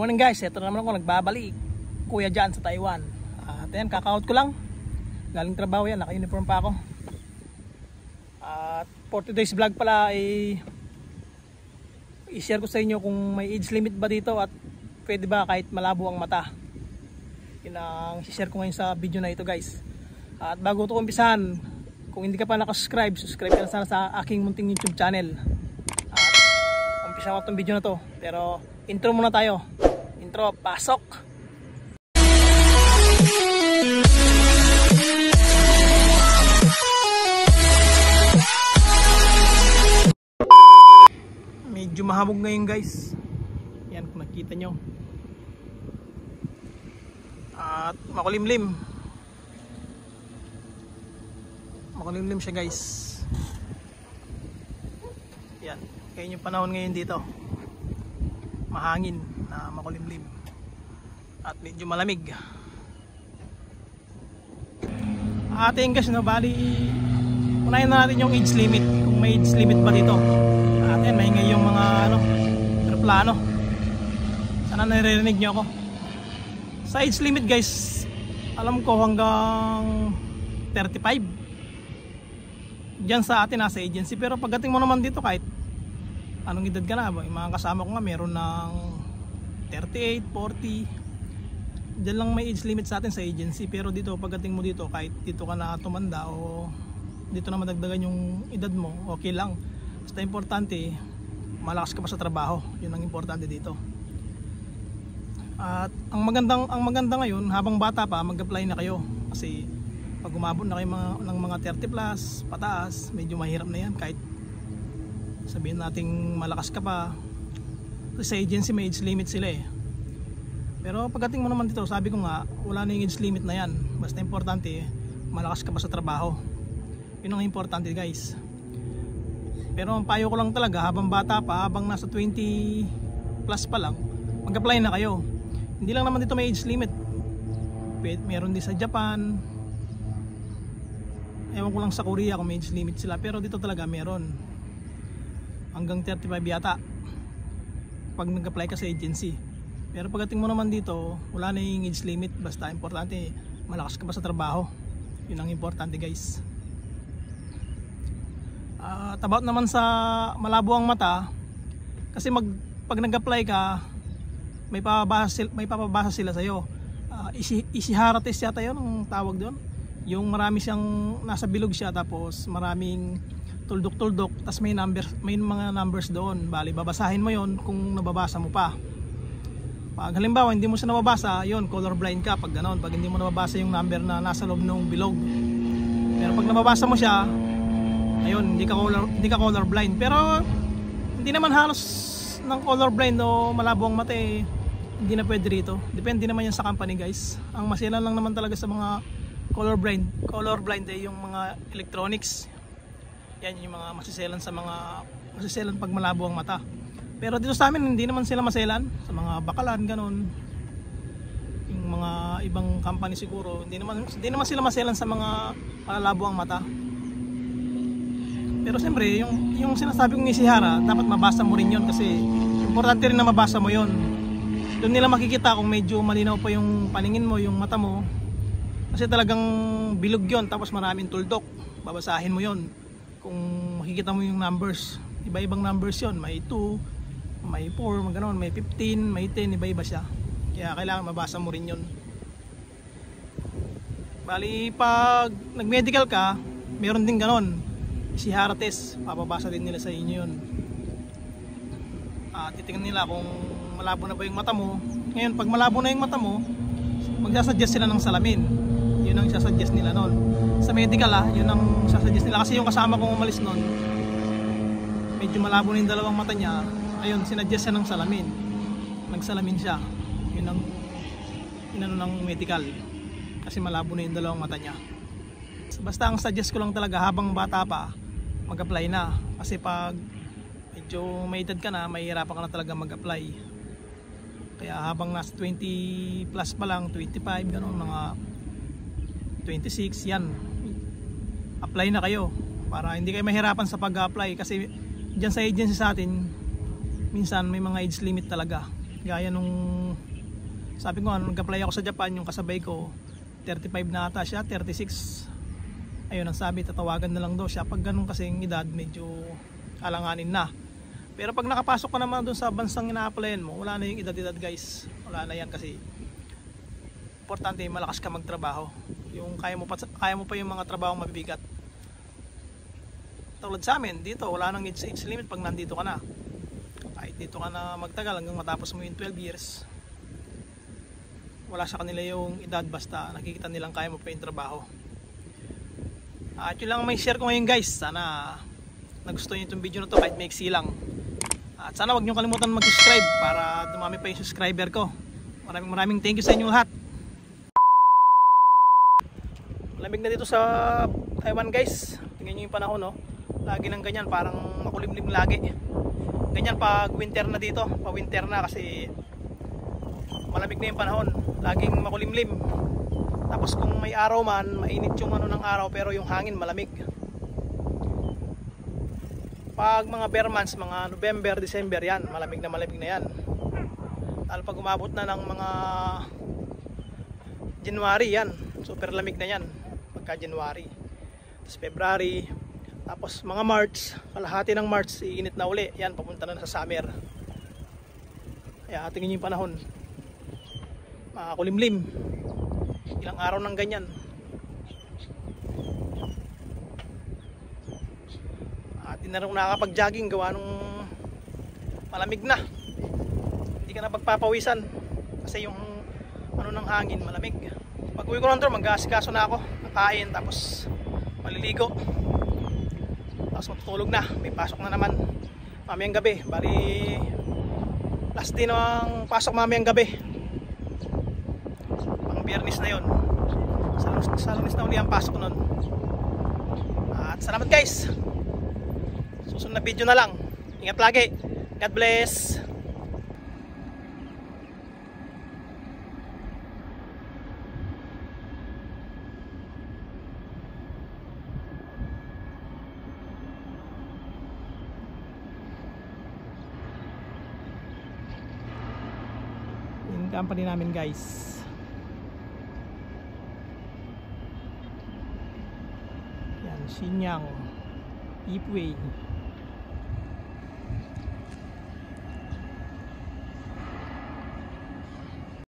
morning guys, ito na naman ako nagbabalik kuya dyan sa Taiwan. At yan, kaka-out ko lang. Galing trabaho yan, naka-uniform pa ako. At for today's vlog pala ay i-share ko sa inyo kung may age limit ba dito at pwede ba kahit malabo ang mata. Yun ang i-share ko ngayon sa video na ito guys. At bago ito umpisahan, kung hindi ka pa nakasubscribe, subscribe ka na sana sa aking munting YouTube channel. At umpisahan ko itong video na to. Pero intro muna tayo. Intro, pasok! Medyo mahabog ngayon guys. Yan kung nakita nyo. At makulimlim. Makulimlim siya guys. Yan. Kaya yung panahon ngayon dito. Mahangin na makulimlim. At medyo malamig. Ating guys, no, bali unahin na natin yung age limit. Kung may age limit ba dito. Atin, maingay yung mga aeroplano. Sana naririnig nyo ako. Sa age limit guys, alam ko hanggang 35. Diyan sa atin nasa agency. Pero pagdating mo naman dito kahit anong edad ka na, yung mga kasama ko nga meron ng 38, 40. Diyan lang may age limit sa atin sa agency. Pero dito pagdating mo dito, kahit dito ka na tumanda o dito na madagdagan yung edad mo, okay lang. Basta importante, malakas ka pa sa trabaho. Yun ang importante dito. At ang maganda ngayon, habang bata pa, mag-apply na kayo. Kasi pag umabot na kayo ng mga 30 plus, pataas, medyo mahirap na yan. Kahit sabihin nating malakas ka pa. Kasi sa agency may age limit sila eh. Pero pagdating mo naman dito, sabi ko nga, wala na yung age limit na yan. Basta importante, malakas ka pa sa trabaho. Yun ang importante guys. Pero ang payo ko lang talaga, habang bata pa, habang nasa 20 plus pa lang, mag-apply na kayo. Hindi lang naman dito may age limit. Meron din sa Japan. Ewan ko lang sa Korea kung may age limit sila. Pero dito talaga meron. Hanggang 35 yata. Pag nag-apply ka sa agency. Pero pagdating mo naman dito, wala na yung age limit. Basta importante, malakas ka pa sa trabaho. Yun ang importante guys. About naman sa malabo ang mata, kasi pag nag-apply ka, may papabasa sila sa'yo. Ishihara test yata yun ang tawag doon. Yung marami siyang nasa bilog siya, tapos maraming tuldok-tuldok, tapos may mga numbers doon. Bali babasahin mo yon kung nababasa mo pa. Pag halimbawa hindi mo siya nababasa, yun, colorblind ka pag ganoon. Pag hindi mo nababasa yung number na nasa loob ng bilog. Pero pag nababasa mo siya, ayun, hindi ka colorblind. Pero hindi naman halos ng colorblind o malabo ang mata eh, hindi na pwede rito. Depende naman yan sa company guys. Ang maselan lang naman talaga sa mga colorblind eh, yung mga electronics. Yan yung mga masiselan pag malabo ang mata. Pero dito sa amin hindi naman sila maselan. Sa mga bakalan ganon, yung mga ibang company siguro hindi naman sila maselan sa mga malabo ang mata. Pero siyempre, yung sinasabi kong isihara, dapat mabasa mo rin yun kasi importante rin na mabasa mo yun. Doon nila makikita kung medyo malinaw pa yung paningin mo, yung mata mo. Kasi talagang bilog yun, tapos maraming tuldok. Babasahin mo yun. Kung makikita mo yung numbers, iba-ibang numbers yun. May 2, may 4, ganoon, may 15, may 10, iba-iba siya. Kaya kailangan mabasa mo rin yun. Bali, pag nag-medical ka, meron din ganoon. Ishihara test, papabasa din nila sa inyo yun. Titingnan nila kung malabo na ba yung mata mo. Ngayon pag malabo na yung mata mo, magsasuggest sila ng salamin. Yun ang sasuggest nila nun. Sa medical yun ang sasuggest nila. Kasi yung kasama kong umalis nun, medyo malabo na yung dalawang mata niya. Ayun, sinuggest siya ng salamin. Nagsalamin siya. Yun ang inano ng medical. Kasi malabo na yung dalawang mata niya. Basta ang suggest ko lang talaga habang bata pa, mag-apply na. Kasi pag medyo may edad ka na, mahihirapan ka na talaga mag-apply. Kaya habang nasa 20 plus pa lang, 25, gano'n, mga 26, yan. Apply na kayo para hindi kayo mahirapan sa pag-apply. Kasi dyan sa agency sa atin, minsan may mga age limit talaga. Gaya nung Sabi ko nag-apply ako sa Japan, yung kasabay ko 35 na ata siya, 36. Ayun ang sabi, tatawagan na lang daw siya. Pag ganun kasing edad, medyo alanganin na. Pero pag nakapasok ka naman doon sa bansang ina-applyan mo, wala na yung edad-edad guys. Wala na yan kasi importante malakas ka magtrabaho. Yung kaya mo pa yung mga trabaho mabibigat. Tulad sa amin, dito wala nang age limit pag nandito ka na. Kahit dito ka na magtagal hanggang matapos mo yung 12 years. Wala sa kanila yung edad, basta nakikita nilang kaya mo pa yung trabaho. At yun lang may share ko ngayon guys. Sana nagustuhan nyo itong video na to kahit maiksi lang. At sana wag nyo kalimutan mag-subscribe para dumami pa yung subscriber ko. Maraming thank you sa inyo lahat. Malamig na dito sa Taiwan guys. Tingnan nyo yung panahon, no? Lagi ng ganyan, parang makulimlim lagi. Ganyan pag winter na dito, pa winter na kasi malamig na yung panahon. Laging makulimlim. Tapos kung may araw man, mainit yung ano ng araw pero yung hangin malamig. Pag mga bare months, mga November, December yan, malamig na yan. Lalo pag umabot na ng mga January yan, super lamig na yan pagka January. Tapos February, tapos mga March, kalahati ng March, iinit na uli. Yan, papunta na sa summer. Kaya tingin nyo yung panahon. Makakulimlim. Ilang araw ng ganyan. At hindi na rin nakakapag-jogging gawa nung malamig na. Hindi ka na pagpapawisan kasi yung ano ng hangin malamig. Pag uwi ko lang doon, mag-aasikaso na ako, nakain, tapos maliligo, tapos matutulog na. May pasok na naman mamayang gabi. Bali last day ng pasok mamayang gabi, pang Biyernes na yun. Sa Lunes na uli ang pasok nun. At salamat guys. Susunod na video na lang. Ingat lagi. God bless. Yung company namin guys. Yan, Shenyang Ipway.